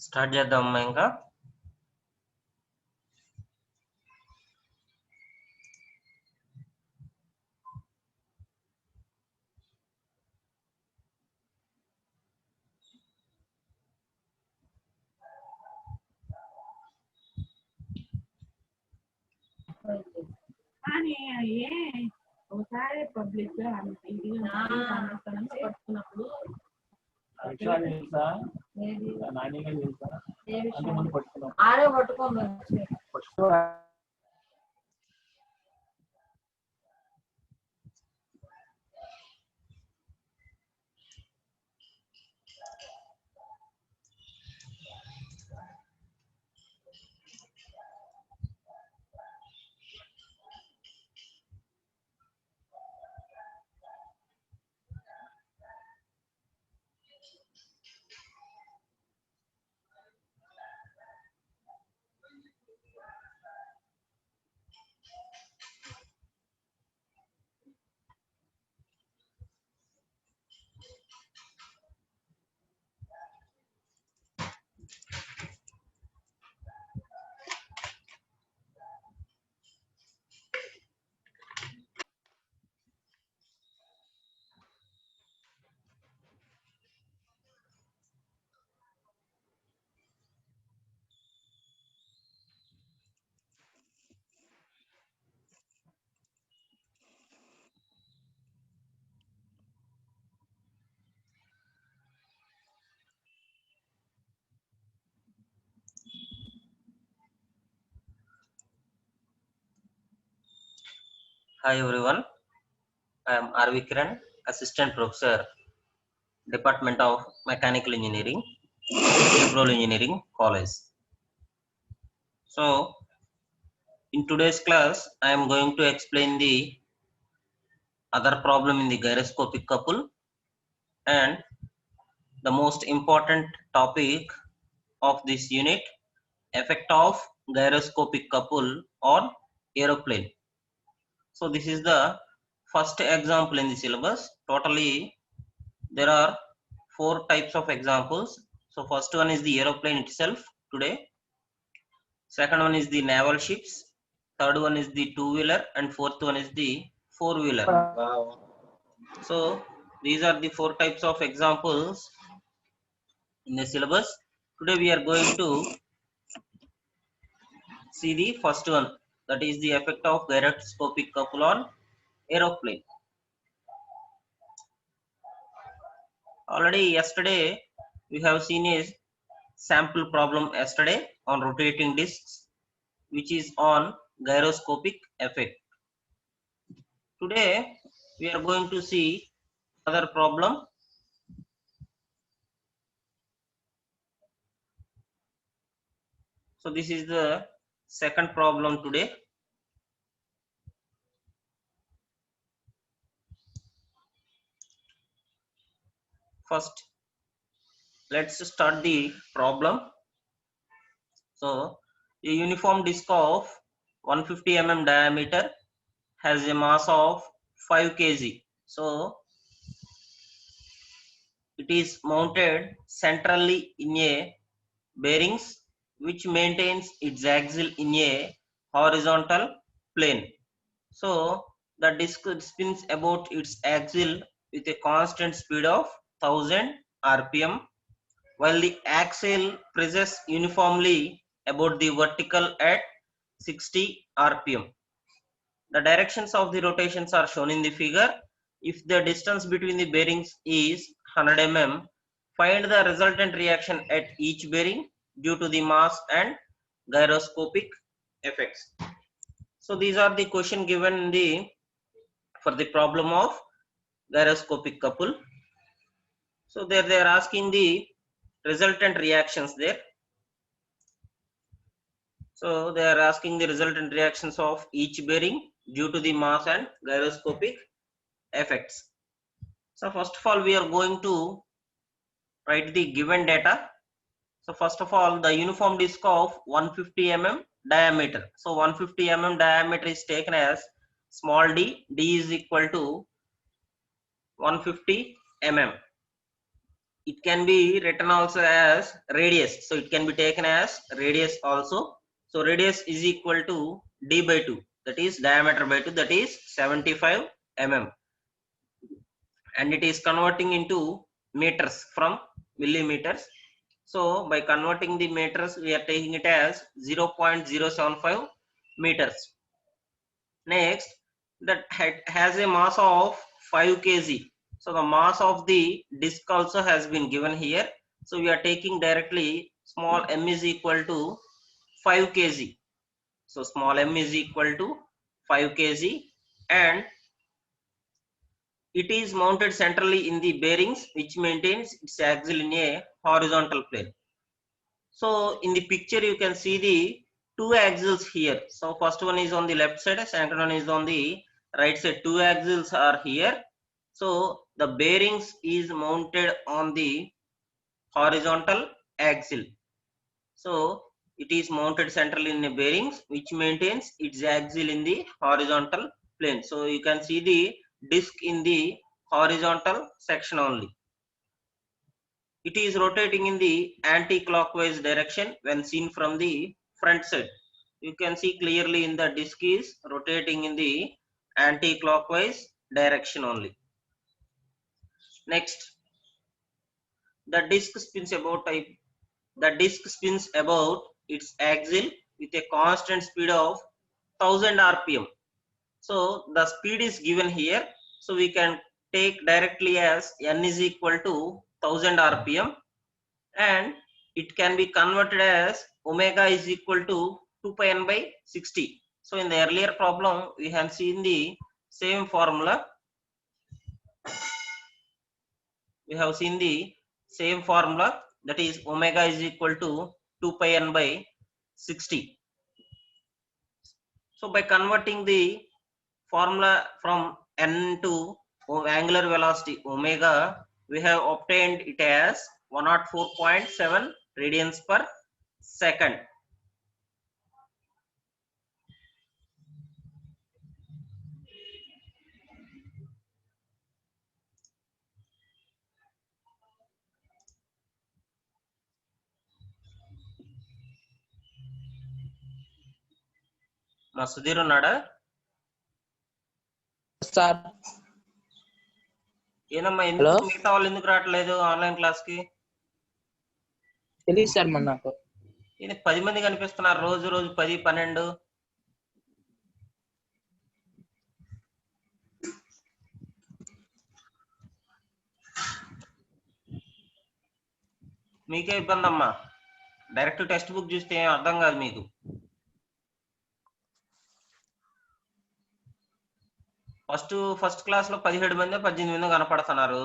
Start చేద్దామా ఇంకా? కానీ ఏ ఒకసారి పబ్లిక్ గా పట్టుకున్నప్పుడు ఆడే పట్టుకోండి. Hi everyone, I am R.V. Kiran, Assistant Professor, Department of Mechanical Engineering, Liberal Engineering College. So, in today's class, I am going to explain the other problem in the gyroscopic couple and the most important topic of this unit, effect of gyroscopic couple on aeroplane. So this is the first example in the syllabus. Totally there are 4 types of examples. So first one is the aeroplane itself today, second one is the naval ships, third one is the two-wheeler, and fourth one is the four-wheeler. So these are the 4 types of examples in the syllabus. Today we are going to see the first one, that is the effect of gyroscopic couple on aeroplane. Already yesterday we have seen a sample problem yesterday on rotating discs, which is on gyroscopic effect. Today we are going to see another problem. So this is the second problem today. First, let's start the problem. So a uniform disc of 150 mm diameter has a mass of 5 kg. So it is mounted centrally in a bearings which maintains its axle in a horizontal plane. So the disc spins about its axle with a constant speed of 1000 rpm, while the axle presses uniformly about the vertical at 60 rpm. The directions of the rotations are shown in the figure. If the distance between the bearings is 100 mm, find the resultant reaction at each bearing due to the mass and gyroscopic effects. So these are the question given in the for the problem of gyroscopic couple. So there they are asking the resultant reactions there. So they are asking the resultant reactions of each bearing due to the mass and gyroscopic effects. So first of all, we are going to write the given data. So first of all, the uniform disc of 150 mm diameter. So 150 mm diameter is taken as small d. D is equal to 150 mm. It can be written also as radius. So it can be taken as radius also. So radius is equal to d by 2. That is diameter by 2. That is 75 mm. And it is converting into meters from millimeters. So by converting the meters, we are taking it as 0.075 meters. Next, that has a mass of 5 kg. So the mass of the disc also has been given here. So we are taking directly small m is equal to 5 kg. So small m is equal to 5 kg, and it is mounted centrally in the bearings which maintains its axle in a horizontal plane. So in the picture you can see the two axles here. So first one is on the left side, second one is on the right side. Two axles are here. So the bearings is mounted on the horizontal axle. So it is mounted centrally in the bearings which maintains its axle in the horizontal plane. So you can see the disc in the horizontal section only. It is rotating in the anti-clockwise direction when seen from the front side. You can see clearly in the disc is rotating in the anti-clockwise direction only. Next, the disc spins about its axle with a constant speed of 1000 rpm. So the speed is given here. So we can take directly as n is equal to 1000 rpm, and it can be converted as omega is equal to 2 pi n by 60. So in the earlier problem we have seen the same formula. That is omega is equal to 2 pi n by 60. So by converting the formula from n to angular velocity omega, we have obtained it as 104.7 radians per second. మా సుధీర్ ఉన్నాడా? Sir ఏనమ్మా ఎందుకు మిగతా వాళ్ళు ఎందుకు రావట్లేదు online class కి? తెలియదు sir మరి నాకు. ఇది 10 మంది కనిపిస్తున్నారు రోజు 10, 12. మీకే ఇబ్బంది అమ్మా. డైరెక్ట్ టెక్స్ట్ బుక్ చూస్తే ఏం అర్థం కాదు మీకు. ఫస్ట్ క్లాస్ లో 17 మంది 18 మంది కనపడుతున్నారు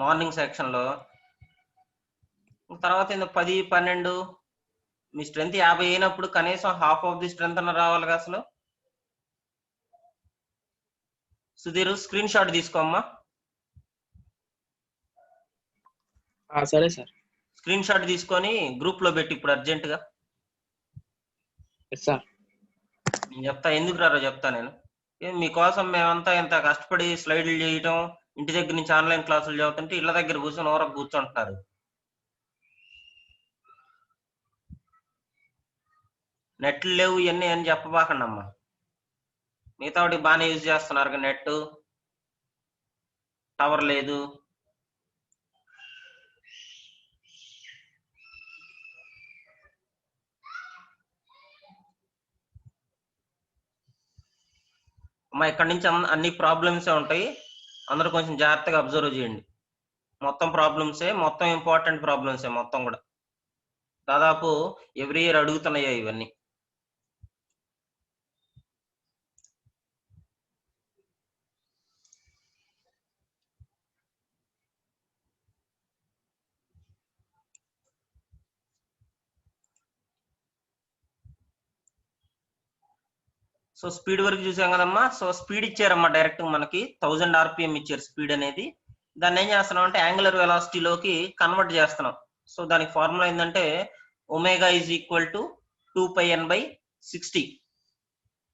మార్నింగ్ సెక్షన్ లో. తర్వాత 10, 12 మీ స్ట్రెంత్ 50 అయినప్పుడు కనీసం హాఫ్ ఆఫ్ ది స్ట్రెంత్ అన్న రావాలిగా అసలు. సుధీర్ స్క్రీన్ షాట్ తీసుకోమ్మా. సరే సార్. స్క్రీన్ షాట్ తీసుకొని గ్రూప్ లో పెట్టి ఇప్పుడు అర్జెంట్ గా. Yes sir. నేను చెప్తా ఎందుకు రారో చెప్తా నేను. మీకోసం మేమంతా ఇంత కష్టపడి స్లైడ్లు చేయటం, ఇంటి దగ్గర నుంచి ఆన్లైన్ క్లాసులు చదువుతుంటే ఇళ్ళ దగ్గర కూర్చొని ఓరకు కూర్చుంటున్నారు. నెట్లు లేవు ఇవన్నీ అని చెప్పబాకండి అమ్మా. మిగతా వాటికి బాగానే యూజ్ చేస్తున్నారు నెట్, టవర్ లేదు. అమ్మా ఇక్కడ నుంచి అన్ని ప్రాబ్లమ్సే ఉంటాయి, అందరూ కొంచెం జాగ్రత్తగా అబ్జర్వ్ చేయండి. మొత్తం ప్రాబ్లమ్సే, మొత్తం ఇంపార్టెంట్ ప్రాబ్లమ్సే మొత్తం కూడా. దాదాపు ఎవ్రీ ఇయర్ అడుగుతున్నాయి ఇవన్నీ. సో స్పీడ్ వరకు చూసాం కదమ్మా. సో స్పీడ్ ఇచ్చారమ్మా డైరెక్ట్ మనకి 1000 RPM ఇచ్చారు స్పీడ్ అనేది. దాన్ని ఏం చేస్తున్నాం అంటే యాంగులర్ వెలాసిటీలోకి కన్వర్ట్ చేస్తున్నాం. సో దానికి ఫార్ములా ఏంటంటే omega is equal to 2πn/60.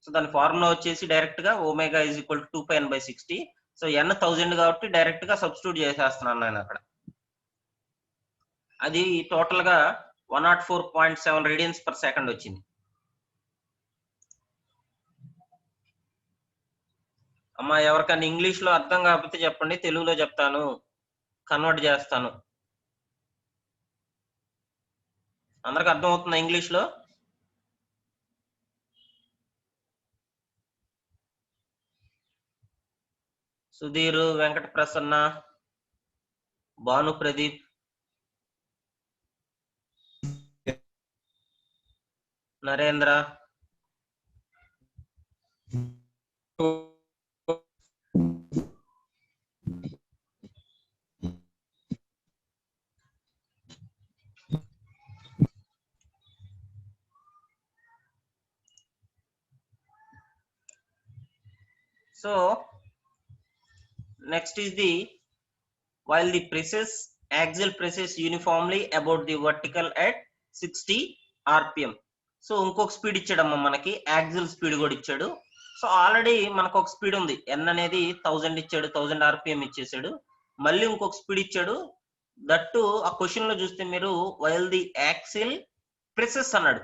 So దాని ఫార్ములా వచ్చేసి డైరెక్ట్ గా omega is equal to 2πn/60. So n 1000 కాబట్టి డైరెక్ట్ గా సబ్స్టిట్యూట్ చేసేస్తున్నాను నేను అక్కడ. అది టోటల్ గా 104.7 రేడియన్స్ పర్ సెకండ్ వచ్చింది. అమ్మా ఎవరికైనా ఇంగ్లీష్ లో అర్థం కాకపోతే చెప్పండి, తెలుగులో చెప్తాను, కన్వర్ట్ చేస్తాను. అందరికి అర్థం అవుతుందా ఇంగ్లీష్ లో? Sudheer, Venkata Prasanna, Bhanu Pradeep, Narendra, so next is the while the presses axial presses uniformly about the vertical at 60 RPM. So ఇంకొక స్పీడ్ ఇచ్చాడమ్మా మనకి, యాక్సిల్ స్పీడ్ కూడా ఇచ్చాడు. సో ఆల్రెడీ మనకు ఒక స్పీడ్ ఉంది, n అనేది 1000 ఇచ్చాడు, 1000 RPM ఇచ్చేసాడు. మళ్ళీ ఇంకొక స్పీడ్ ఇచ్చాడు. దట్టు ఆ క్వశ్చన్ లో చూస్తే మీరు వైల్ ది యాక్సిల్ ప్రెసెస్ అన్నాడు.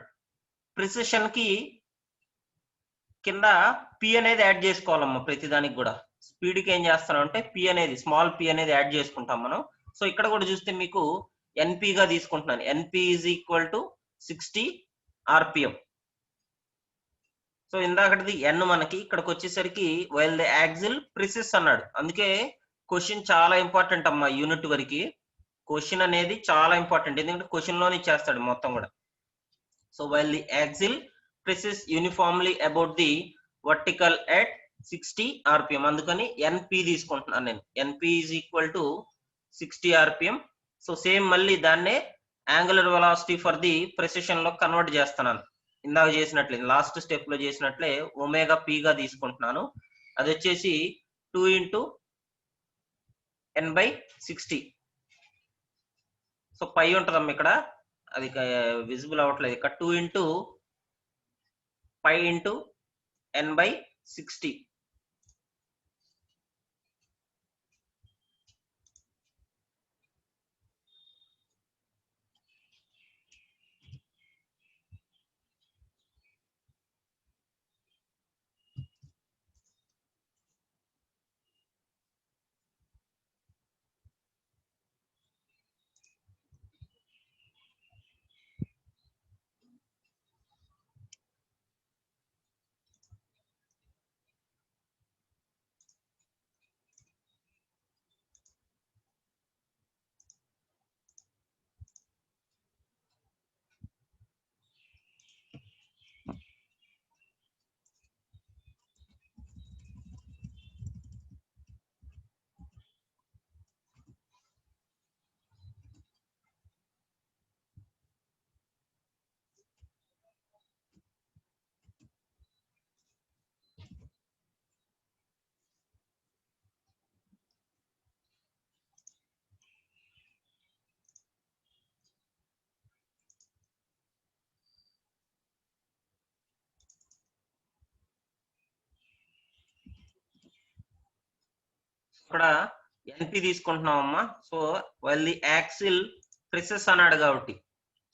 ప్రిసిషన్ కి కింద పి అనేది యాడ్ చేసుకోవాలమ్మా ప్రతిదానికి కూడా. స్పీడ్ కి ఏం చేస్తాం అంటే పి అనేది, స్మాల్ పి అనేది యాడ్ చేసుకుంటాం మనం. సో ఇక్కడ కూడా చూస్తే మీకు ఎన్పి గా తీసుకుంటున్నాను. NP is equal to 60 RPM. So ఇందాకటిది ఎన్ మనకి, ఇక్కడికి వచ్చేసరికి వైల్ ద యాక్సిల్ ప్రిసిస్ అన్నాడు. అందుకే క్వశ్చన్ చాలా ఇంపార్టెంట్ అమ్మా యూనిట్ వరకు. క్వశ్చన్ అనేది చాలా ఇంపార్టెంట్, ఎందుకంటే క్వశ్చన్ లోనే ఇచ్చేస్తాడు మొత్తం కూడా. So while the axle precesses uniformly about the vertical at 60 RPM. అందుకని ఎన్పి తీసుకుంటున్నాను నేను. NP is equal to 60 RPM. So same మళ్ళీ దాన్నే angular velocity for the precession లో కన్వర్ట్ చేస్తున్నాను. ఇందాక చేసినట్లే, లాస్ట్ స్టెప్ లో చేసినట్లే ఒమేగా పి గా తీసుకుంటున్నాను. అది వచ్చేసి 2 × n/60. సో పై ఉంటుందమ్మా ఇక్కడ, అది విజిబుల్ అవ్వట్లేదు ఇక్కడ. 2 × π × n/60. ఇక్కడ ఎన్పి తీసుకుంటున్నామమ్మా. So while the axle precesses అన్నాడు కాబట్టి,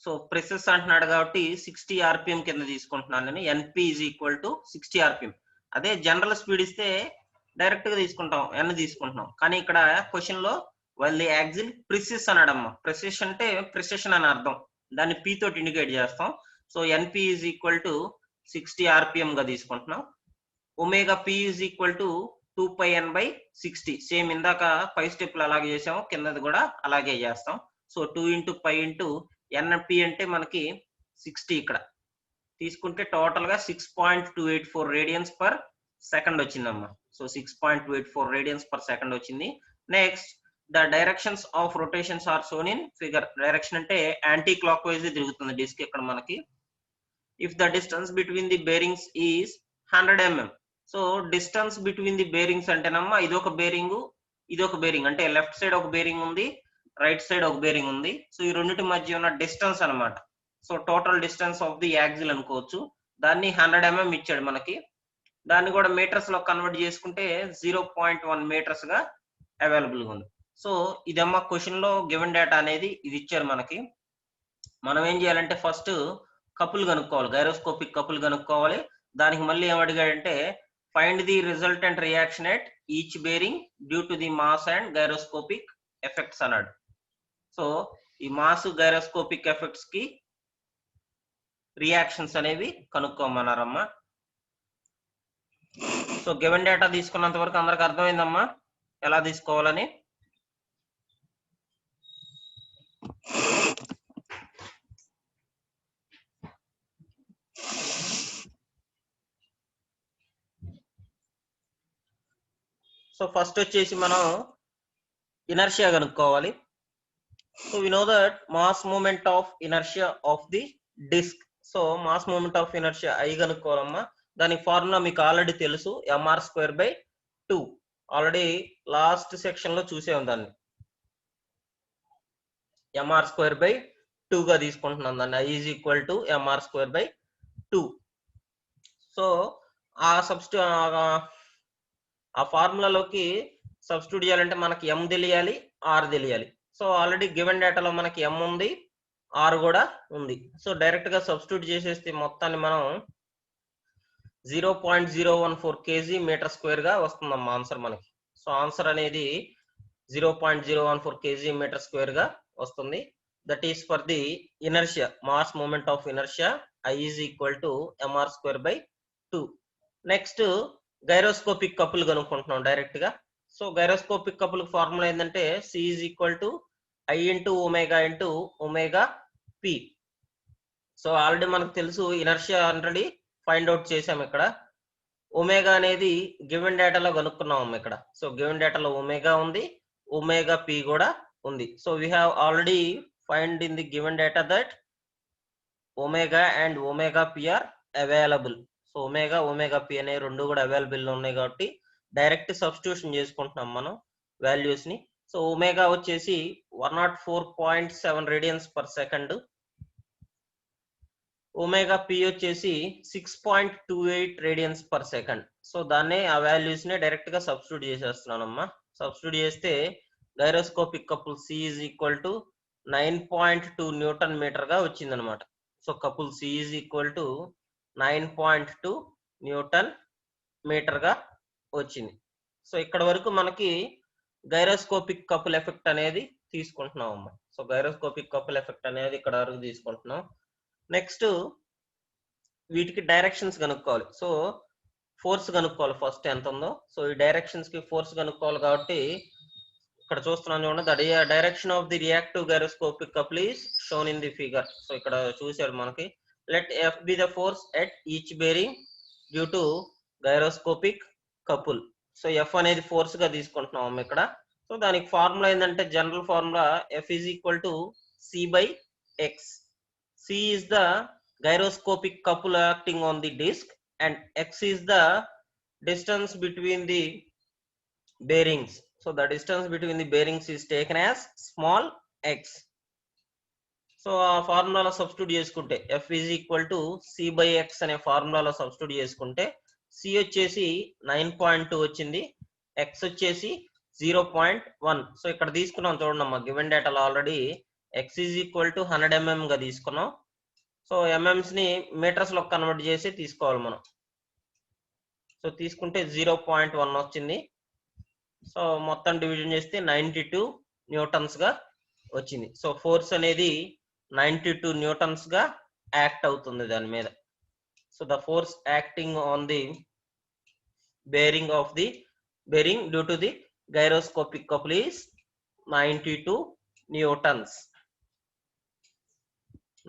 సో ప్రెసెస్ అంటున్నాడు కాబట్టి 60 RPM కింద తీసుకుంటున్నాను నేను. NP is equal to 60 RPM. అదే జనరల్ స్పీడ్ ఇస్తే డైరెక్ట్ గా తీసుకుంటాం, ఎన్ తీసుకుంటున్నాం. కానీ ఇక్కడ క్వశ్చన్ లో వైల్ ది యాక్సిల్ ప్రెసెస్ అన్నాడమ్మా. ప్రెసెస్ అంటే ప్రెసెషన్ అని అర్థం, దాన్ని పి తోటి ఇండికేట్ చేస్తాం. So NP is equal to 60 RPM గా తీసుకుంటున్నాం. Omega P is equal to 2πn/60. Same ఇందాక పై స్టెప్లు అలాగే చేసాము, కిందది కూడా అలాగే చేస్తాం. సో 2 × π × NP అంటే మనకి 60 ఇక్కడ తీసుకుంటే టోటల్ గా 6.284 రేడియన్స్ పర్ సెకండ్ వచ్చిందమ్మా. సో 6.284 రేడియన్స్ పర్ సెకండ్ వచ్చింది. Next the directions of rotations are shown in figure. Direction అంటే యాంటీ క్లాక్ వైజ్ తిరుగుతుంది డిస్క్ ఇక్కడ మనకి. If the distance between the bearings is 100 mm. So distance between the bearings అంటేనమ్మా ఇదొక bearing, ఇదొక bearing, అంటే left side ఒక bearing ఉంది, రైట్ సైడ్ ఒక బేరింగ్ ఉంది. సో ఈ రెండింటి మధ్య ఉన్న డిస్టెన్స్ అన్నమాట. So total distance of the axle అనుకోవచ్చు. దాన్ని 100 mm ఇచ్చాడు మనకి. దాన్ని కూడా మీటర్స్ లో కన్వర్ట్ చేసుకుంటే 0.1 మీటర్స్ గా అవైలబుల్ గా ఉంది. సో ఇదమ్మా క్వశ్చన్ లో గివెన్ డేటా అనేది ఇది ఇచ్చారు మనకి. మనం ఏం చేయాలంటే ఫస్ట్ కపుల్ కనుక్కోవాలి, గైరోస్కోపిక్ కపుల్ కనుక్కోవాలి. దానికి మళ్ళీ ఏం అడిగాడంటే find the resultant reaction at each bearing due to the mass and gyroscopic effects అన్నాడు. సో ఈ మాస్ గైరోస్కోపిక్ ఎఫెక్ట్స్ కి రియాక్షన్స్ అనేవి కనుక్కోమన్నారమ్మా. సో గివెన్ డేటా తీసుకున్నంత వరకు అందరికి అర్థమైందమ్మా ఎలా తీసుకోవాలని. సో ఫస్ట్ వచ్చేసి మనం ఇనర్షియా కనుక్కోవాలి. So we know that mass moment of inertia of the disc. So mass moment of inertia I కనుక్కోవాలమ్మా. దానికి ఫార్ములా మీకు ఆల్రెడీ తెలుసు, mr²/2. ఆల్రెడీ లాస్ట్ సెక్షన్ లో చూసాం దాన్ని. mr²/2 గా తీసుకుంటున్నాం దాన్ని. I is equal to mr²/2. So ఆ ఫార్ములాలోకి సబ్స్టిట్యూట్ చేయాలంటే మనకి m తెలియాలి, r తెలియాలి. సో ఆల్రెడీ గివెన్ డేటాలో మనకి m ఉంది, r కూడా ఉంది. సో డైరెక్ట్ గా సబ్స్టిట్యూట్ చేసేస్తే మొత్తాన్ని మనం 0.014 kg m² గా వస్తుందమ్మా ఆన్సర్ మనకి. సో ఆన్సర్ అనేది 0.014 kg m² గా వస్తుంది. That is for the inertia, mass moment of inertia. I is equal to mr²/2. Next gyroscopic couple కనుక్కుంటున్నాం డైరెక్ట్ గా. సో గైరోస్కోపిక్ కపుల్ ఫార్ములా ఏంటంటే C is equal to I × ωp. So already మనకు తెలుసు, inertia already find out చేసాం ఇక్కడ. Omega అనేది given డేటాలో కనుక్కున్నాం ఇక్కడ. సో గివెన్ డేటాలో ఒమేగా ఉంది, ωp కూడా ఉంది. So we have already find in the given data that omega and ωp are available. So ωp అనే రెండు కూడా అవైలబుల్ ఉన్నాయి కాబట్టి డైరెక్ట్ సబ్స్టిట్యూషన్ చేసుకుంటున్నాం మనం వాల్యూస్ ని. సో ఒమేగా వచ్చేసి 104.7 రేడియన్స్ పర్ సెకండ్, ωp వచ్చేసి 6.28 రేడియన్స్ పర్ సెకండ్. సో దాన్ని ఆ వాల్యూస్ ని డైరెక్ట్ గా సబ్స్టిట్యూట్ చేసేస్తున్నానమ్మా. సబ్స్టిట్యూట్ చేస్తే gyroscopic couple C is equal to 9.2 newton meter గా వచ్చిందనమాట. So couple C is equal to 9.2 newton meter గా వచ్చింది. సో ఇక్కడ వరకు మనకి గైరోస్కోపిక్ కపుల్ ఎఫెక్ట్ అనేది తీసుకుంటున్నాం అమ్మా. సో గైరోస్కోపిక్ కపుల్ ఎఫెక్ట్ అనేది ఇక్కడ వరకు తీసుకుంటున్నాం. నెక్స్ట్ వీటికి డైరెక్షన్స్ కనుక్కోవాలి. సో ఫోర్స్ కనుక్కోవాలి ఫస్ట్ ఎంత ఉందో. సో ఈ డైరెక్షన్స్ కి ఫోర్స్ కనుక్కోవాలి కాబట్టి ఇక్కడ చూస్తున్నాను చూడండి, the direction of the reactive gyroscopic couple is shown in the figure. So ఇక్కడ చూసాడు మనకి. Let F be the force at each bearing due to gyroscopic couple. So F అనేది ఫోర్స్ గా తీసుకుంటున్నాం ఇక్కడ. సో దానికి ఫార్ములా ఏంటంటే general formula F is equal to C/x. C is the gyroscopic couple acting on the disc and x is the distance between the bearings. So the distance between the bearings is taken as small x. So ఆ ఫార్ములాలో substitute చేసుకుంటే F is equal to C/x అనే ఫార్ములాలో substitute చేసుకుంటే C వచ్చేసి 9.2 వచ్చింది, x వచ్చేసి 0.1. So ఇక్కడ తీసుకున్నాం చూడండి గివెన్ డేటాలో already x is equal to 100 mm గా తీసుకున్నాం. సో ఎంఎంస్ ని మీటర్స్ లో కన్వర్ట్ చేసి తీసుకోవాలి మనం. సో తీసుకుంటే 0.1 వచ్చింది. సో మొత్తం డివిజన్ చేస్తే 92 న్యూటన్స్ గా వచ్చింది. సో ఫోర్స్ అనేది 92 న్యూటన్స్ గా యాక్ట్ అవుతుంది దాని మీద. So the force acting on the bearing of the bearing due to the gyroscopic couple is 92 newtons.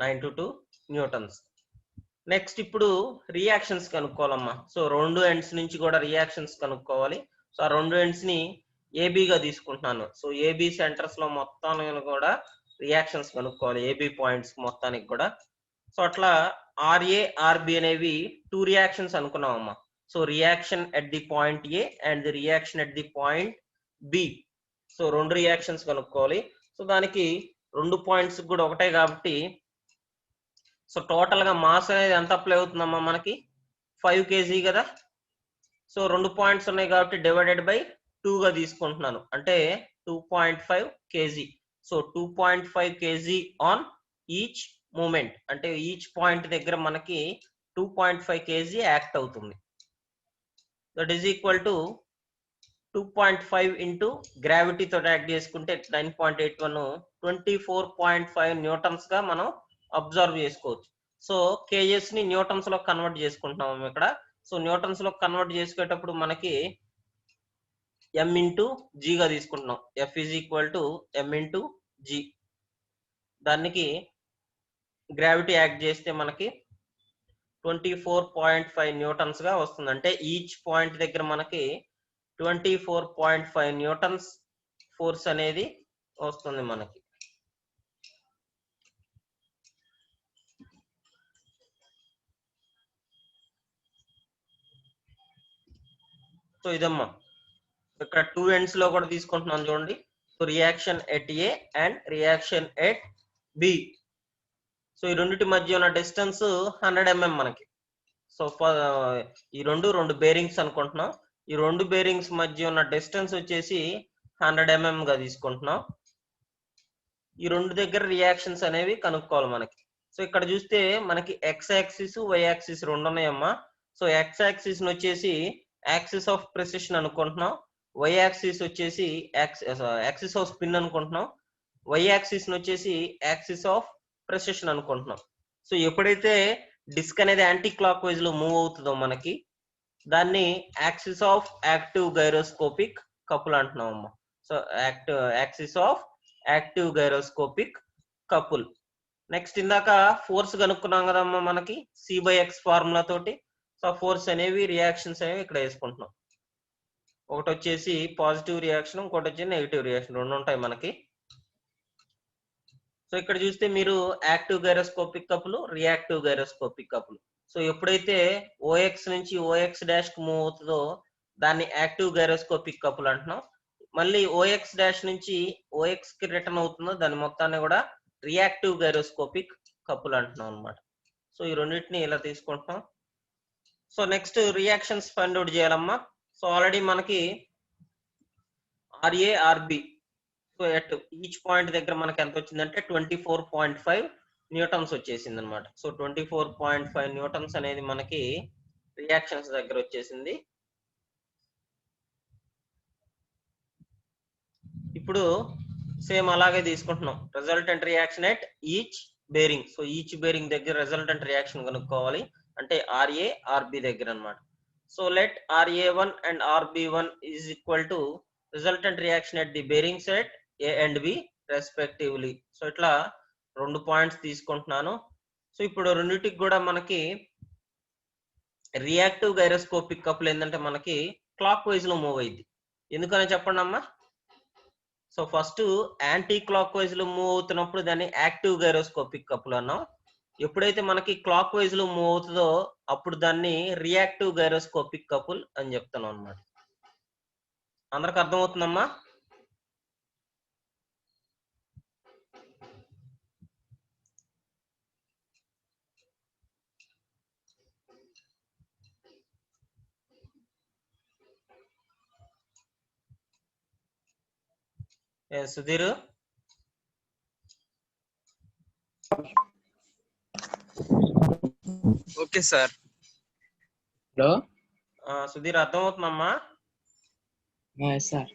92 Newton's. Next ఇప్పుడు రియాక్షన్స్ కనుక్కోవాలమ్మా. సో రెండు ఎండ్స్ నుంచి కూడా రియాక్షన్స్ కనుక్కోవాలి. సో ఆ రెండు ఎండ్స్ ని ఏబిగా తీసుకుంటున్నాను. సో ఏబి సెంటర్స్ లో మొత్తాన్ని కూడా రియాక్షన్స్ కనుక్కోవాలి, ఏబి పాయింట్స్ మొత్తానికి కూడా. సో అట్లా ఆర్ఏ ఆర్బి అనేవి 2 రియాక్షన్స్ అనుకున్నామమ్మా. So reaction at the point A and the reaction at the point B. So రెండు రియాక్షన్స్ కనుక్కోవాలి. సో దానికి రెండు పాయింట్స్ కూడా ఒకటే కాబట్టి సో టోటల్ గా మాస్ అనేది ఎంత అప్లై అవుతుందమ్మా మనకి 5 kg కదా. సో రెండు పాయింట్స్ ఉన్నాయి కాబట్టి డివైడెడ్ బై 2 గా తీసుకుంటున్నాను, అంటే 2.5 kg. So 2.5 kg on each moment, అంటే ఈచ్ పాయింట్ దగ్గర మనకి 2.5 kg యాక్ట్ అవుతుంది. That is equal to 2.5 into gravity తోటి యాక్ట్ చేసుకుంటే 9.81 24.5 న్యూటన్స్ గా మనం అబ్జర్వ్ చేసుకోవచ్చు. సో కేజెస్ ని న్యూటన్స్ లో కన్వర్ట్ చేసుకుంటున్నాం ఇక్కడ. సో న్యూటన్స్ లో కన్వర్ట్ చేసుకునేటప్పుడు మనకి m ఇంటూ జీ గా తీసుకుంటున్నాం. F is equal to m into g. దానికి గ్రావిటీ యాక్ట్ చేస్తే మనకి 24.5 న్యూటన్స్ గా వస్తుంది. అంటే ఈచ్ పాయింట్ దగ్గర మనకి 24.5 న్యూటన్స్ ఫోర్స్ అనేది వస్తుంది మనకి. సో ఇదమ్మా ఇక్కడ 2 ఎండ్స్ లో కూడా తీసుకుంటున్నాం చూడండి. So reaction at A and reaction at B. సో ఈ రెండింటి మధ్య ఉన్న డిస్టెన్స్ 100 mm మనకి. సో ఈ రెండు బేరింగ్స్ అనుకుంటున్నాం. ఈ రెండు బేరింగ్స్ మధ్య ఉన్న డిస్టెన్స్ వచ్చేసి 100 mm గా తీసుకుంటున్నాం. ఈ రెండు దగ్గర రియాక్షన్స్ అనేవి కనుక్కోవాలి మనకి. సో ఇక్కడ చూస్తే మనకి ఎక్స్ యాక్సిస్ వై యాక్సిస్ రెండు ఉన్నాయమ్మా. సో ఎక్స్ యాక్సిస్ వచ్చేసి యాక్సిస్ ఆఫ్ ప్రెసిషన్ అనుకుంటున్నాం, వై యాక్సిస్ వచ్చేసి యాక్సిస్ ఆఫ్ స్పిన్ అనుకుంటున్నాం, వై యాక్సిస్ వచ్చేసి యాక్సిస్ ఆఫ్ ప్రెసిషన్ అనుకుంటున్నాం. సో ఎప్పుడైతే డిస్క్ అనేది యాంటీ క్లాక్ వైజ్ లో మూవ్ అవుతుందో మనకి దాన్ని axis of active gyroscopic couple అంటున్నాం అమ్మా. So axis of active gyroscopic couple. Next ఇందాక ఫోర్స్ కనుక్కున్నాం కదమ్మా మనకి C/X ఫార్ములా తోటి. సో ఫోర్స్ అనేవి రియాక్షన్స్ అనేవి ఇక్కడ వేసుకుంటున్నాం. ఒకటి వచ్చేసి పాజిటివ్ రియాక్షన్, ఇంకోటి వచ్చి నెగిటివ్ రియాక్షన్, రెండు ఉంటాయి మనకి. సో ఇక్కడ చూస్తే మీరు active gyroscopic couple, reactive gyroscopic couple. So ఎప్పుడైతే OX నుంచి OX డాష్ కు మూవ్ అవుతుందో దాన్ని యాక్టివ్ గైరోస్కోపిక్ కపుల్ అంటున్నాం. మళ్ళీ OX డాష్ నుంచి OX కి రిటర్న్ అవుతుందో దాని మొత్తాన్ని కూడా రియాక్టివ్ గైరోస్కోపిక్ కపుల్ అంటున్నాం అనమాట. సో ఈ రెండింటిని ఇలా తీసుకుంటున్నాం. So next reactions find out చేయాలమ్మా. సో ఆల్రెడీ మనకి RA RB so at each point దగ్గర మనకి ఎంత వచ్చిందంటే 24.5 న్యూటన్స్ వచ్చేసింది అనమాట. సో 24.5 న్యూటన్స్ అనేది మనకి రియాక్షన్స్ దగ్గర వచ్చేసింది. ఇప్పుడు సేమ్ అలాగే తీసుకుంటున్నాం resultant reaction at each bearing. So each bearing దగ్గర రిజల్టెంట్ రియాక్షన్ కనుక్కోవాలి, అంటే ఆర్ఏ ఆర్బి దగ్గర అనమాట. So let RA1 and RB1 is equal to resultant reaction at the bearing set A and B respectively. So ఇట్లా రెండు points తీసుకుంటున్నాను. So ఇప్పుడు రెండింటికి కూడా మనకి రియాక్టివ్ గైరోస్కోపిక్ కపుల్ ఏంటంటే మనకి క్లాక్ వైజ్ లో మూవ్ అయ్యింది. ఎందుకని చెప్పండి అమ్మా. So first anti clock wise లో మూవ్ అవుతున్నప్పుడు దాన్ని యాక్టివ్ గైరోస్కోపిక్ కపుల్ అన్నాం. ఎప్పుడైతే మనకి క్లాక్ వైజ్ లో మూవ్ అవుతుందో అప్పుడు దాన్ని రియాక్టివ్ గైరోస్కోపిక్ కపుల్ అని చెప్తాను అనమాట. అందరికి అర్థమవుతుందమ్మా. Sudheer okay sir. Hello Sudheer అర్థమవుతుందమ్మా? Yes sir.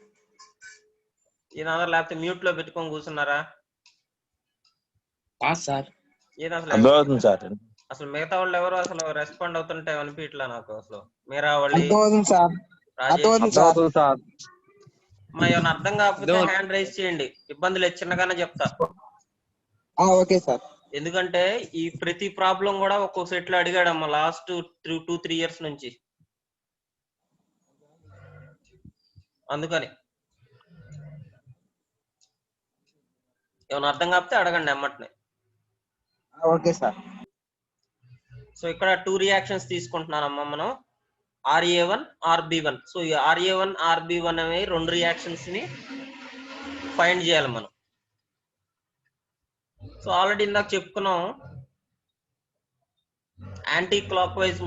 ఏదన్నా లేకపోతే మ్యూట్ లో పెట్టుకొని కూర్చున్నారా? సార్ ఏది అసలు అర్థమవుతుంది సార్. అసలు మిగతా వాళ్ళు ఎవరు అసలు రెస్పాండ్ అవుతుంటే అనిపించట్లా నాకు. అసలు మీరా వాళ్ళు అర్థమవుతుంది సార్. రాజేష్ అర్థమవుతుంది సార్. మా ఏమైనా అర్థం కాకపోతే అర్థం- హ్యాండ్ రైజ్ చేయండి, ఇబ్బంది లేదు, చిన్నగానే చెప్తా. Okay sir. ఎందుకంటే ఈ ప్రతి ప్రాబ్లం కూడా ఒక్కొక్క సెట్ లో అడిగాడమ్మా లాస్ట్ 2-3 years నుంచి, అందుకని ఏమైనా అర్థం కాకపోతే అడగండి అమ్మటనే. Okay sir. సో ఇక్కడ 2 రియాక్షన్స్ తీసుకుంటున్నానమ్మా మనం, RA1 RB1. సో ఈ RA1 RB1 అనే 2 రియాక్షన్స్ ని ఫైండ్ చేయాలి మనం. సో ఆల్రెడీ ఇందాక చెప్పుకున్నాం, యాంటీ క్లాక్ వైజ్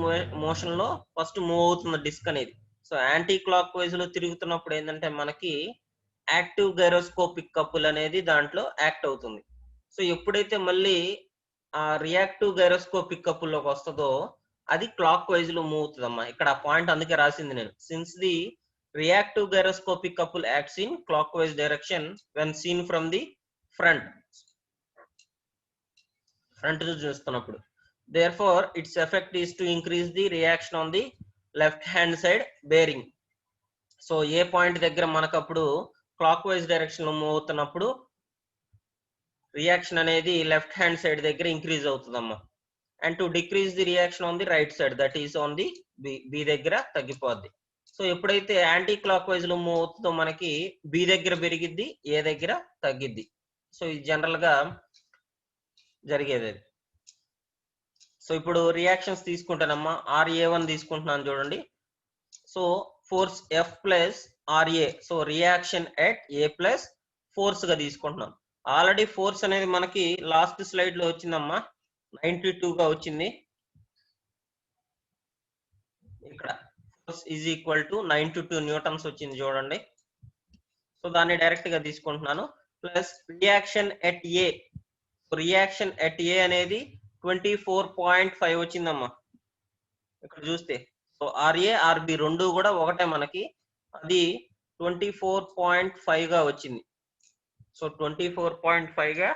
మోషన్ లో ఫస్ట్ మూవ్ అవుతుంది డిస్క్ అనేది. సో యాంటీ క్లాక్ వైజ్ లో తిరుగుతున్నప్పుడు ఏంటంటే మనకి యాక్టివ్ గైరోస్కోపిక్ కపుల్ అనేది దాంట్లో యాక్ట్ అవుతుంది. సో ఎప్పుడైతే మళ్ళీ ఆ రియాక్టివ్ గైరోస్కోపిక్ కపుల్ లోకి వస్తుందో అది క్లాక్ వైజ్ లో మూవ్ అవుతుంది అమ్మా. ఇక్కడ ఆ పాయింట్ అందుకే రాసింది నేను. Since the reactive gyroscopic couple acts in clock wise direction when seen from the front చూస్తున్నప్పుడు, therefore its effect is to increase the reaction on the left hand side bearing. So A point దగ్గర మనకు అప్పుడు clock wise direction లో move అవుతున్నప్పుడు reaction అనేది left hand side దగ్గర increase అవుతుందమ్మా. And to decrease the reaction on the right side, that is on the B దగ్గర తగ్గిపోద్ది. సో ఎప్పుడైతే యాంటీ క్లాక్ వైజ్ లో మూవ్ అవుతుందో మనకి బి దగ్గర పెరిగిద్ది, ఏ దగ్గర తగ్గిద్ది. సో ఇది జనరల్ గా జరిగేది. సో ఇప్పుడు రియాక్షన్స్ తీసుకుంటానమ్మా. RA1 తీసుకుంటున్నాను చూడండి. So force F plus RA, so reaction at A plus force గా తీసుకుంటున్నాం. ఆల్రెడీ ఫోర్స్ అనేది మనకి లాస్ట్ స్లైడ్ లో వచ్చిందమ్మా, 92 గా వచ్చింది. ఇక్కడ force is equal to 92 newtons వచ్చింది చూడండి. సో దాన్ని డైరెక్ట్ గా తీసుకుంటున్నాను. Plus reaction at A, reaction at A అనేది 24.5 వచ్చిందమ్మా ఇక్కడ చూస్తే. సో RA RB రెండు కూడా ఒకటే మనకి, అది 24.5 గా వచ్చింది. సో 24.5 గా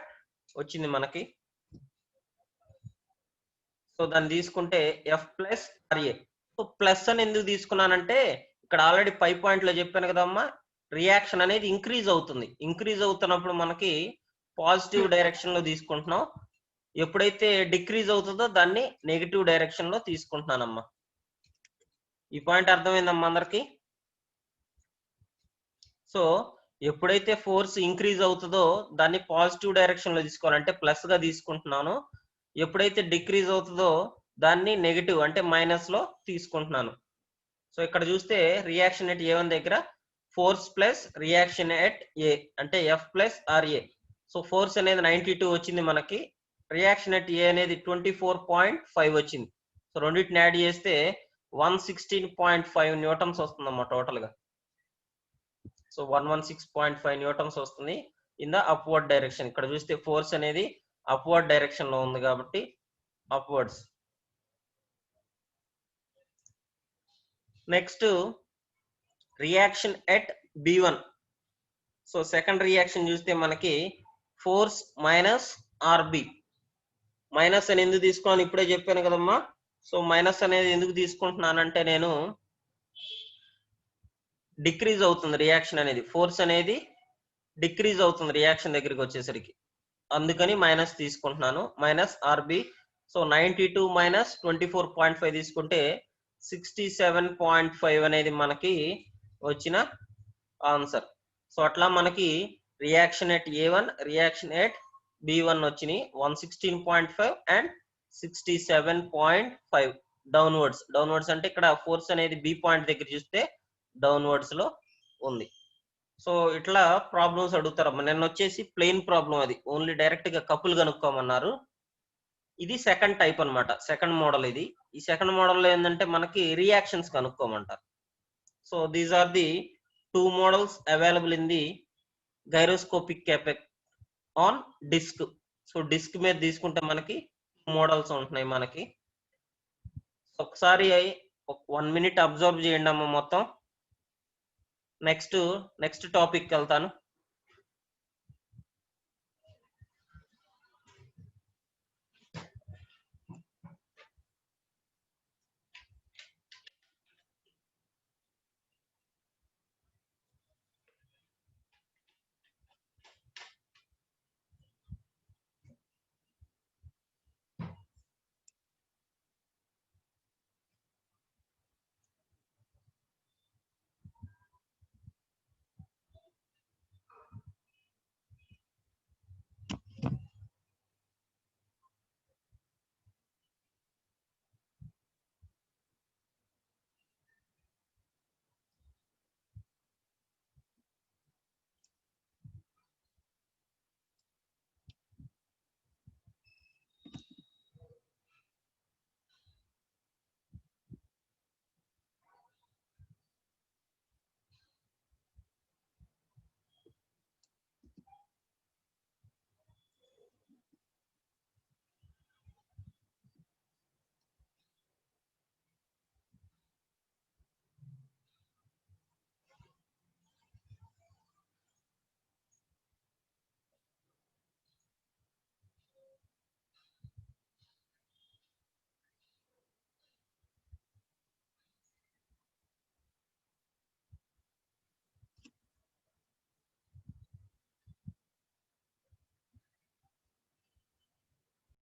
వచ్చింది మనకి. సో దాన్ని తీసుకుంటే F plus RA. So plus అని ఎందుకు తీసుకున్నానంటే ఇక్కడ ఆల్రెడీ 5 పాయింట్ లో చెప్పాను కదమ్మా, రియాక్షన్ అనేది ఇంక్రీజ్ అవుతుంది. ఇంక్రీజ్ అవుతున్నప్పుడు మనకి పాజిటివ్ డైరెక్షన్ లో తీసుకుంటున్నాం, ఎప్పుడైతే డిక్రీజ్ అవుతుందో దాన్ని నెగిటివ్ డైరెక్షన్ లో తీసుకుంటున్నానమ్మా. ఈ పాయింట్ అర్థమైందమ్మా అందరికి? సో ఎప్పుడైతే ఫోర్స్ ఇంక్రీజ్ అవుతుందో దాన్ని పాజిటివ్ డైరెక్షన్ లో తీసుకోవాలంటే ప్లస్ గా తీసుకుంటున్నాను, ఎప్పుడైతే డిక్రీజ్ అవుతుందో దాన్ని నెగిటివ్ అంటే మైనస్ లో తీసుకుంటున్నాను. సో ఇక్కడ చూస్తే రియాక్షన్ ఎట్ A1 దగ్గర force plus reaction at A అంటే F plus RA. So force అనేది 92 వచ్చింది మనకి, రియాక్షన్ ఎట్ A అనేది 24.5 వచ్చింది. సో రెండింటిని యాడ్ చేస్తే 116.5 న్యూటన్స్ వస్తుందమ్మా టోటల్ గా. సో 116.5 న్యూటన్స్ వస్తుంది ఇన్ ద అప్వర్డ్ డైరెక్షన్. ఇక్కడ చూస్తే ఫోర్స్ అనేది అప్వర్డ్ డైరెక్షన్ లో ఉంది కాబట్టి upwards. Next reaction at B1. So second reaction చూస్తే మనకి ఫోర్స్ మైనస్ RB. మైనస్ అని ఎందుకు తీసుకోవాలని ఇప్పుడే చెప్పాను కదమ్మా. సో మైనస్ అనేది ఎందుకు తీసుకుంటున్నానంటే నేను డిక్రీజ్ అవుతుంది రియాక్షన్ అనేది, ఫోర్స్ అనేది డిక్రీజ్ అవుతుంది రియాక్షన్ దగ్గరికి వచ్చేసరికి, అందుకని మైనస్ తీసుకుంటున్నాను. Minus RB. సో 92 మైనస్ 24.5 తీసుకుంటే 67.5 అనేది మనకి వచ్చిన ఆన్సర్. సో అట్లా మనకి reaction at A1, reaction at B1 వచ్చినాయి 116.5 అండ్ 67.5 డౌన్వర్డ్స్ అంటే ఇక్కడ ఫోర్స్ అనేది B పాయింట్ దగ్గర చూస్తే డౌన్వర్డ్స్ లో ఉంది. సో ఇట్లా ప్రాబ్లమ్స్ అడుగుతారు. నిన్న వచ్చేసి ప్లెయిన్ ప్రాబ్లం, అది ఓన్లీ డైరెక్ట్ గా కపుల్ కనుక్కోమన్నారు. ఇది సెకండ్ టైప్ అన్నమాట, సెకండ్ మోడల్ ఇది. ఈ సెకండ్ మోడల్ లో ఏంటంటే మనకి రియాక్షన్స్ కనుక్కోమంటారు. So these are the 2 models available in the gyroscopic effect on disc. సో డిస్క్ మీద తీసుకుంటే మనకి మోడల్స్ ఉంటున్నాయి మనకి. ఒకసారి 1 minute అబ్జర్వ్ చేయండి అమ్మ మొత్తం. నెక్స్ట్ టాపిక్ వెళ్తాను.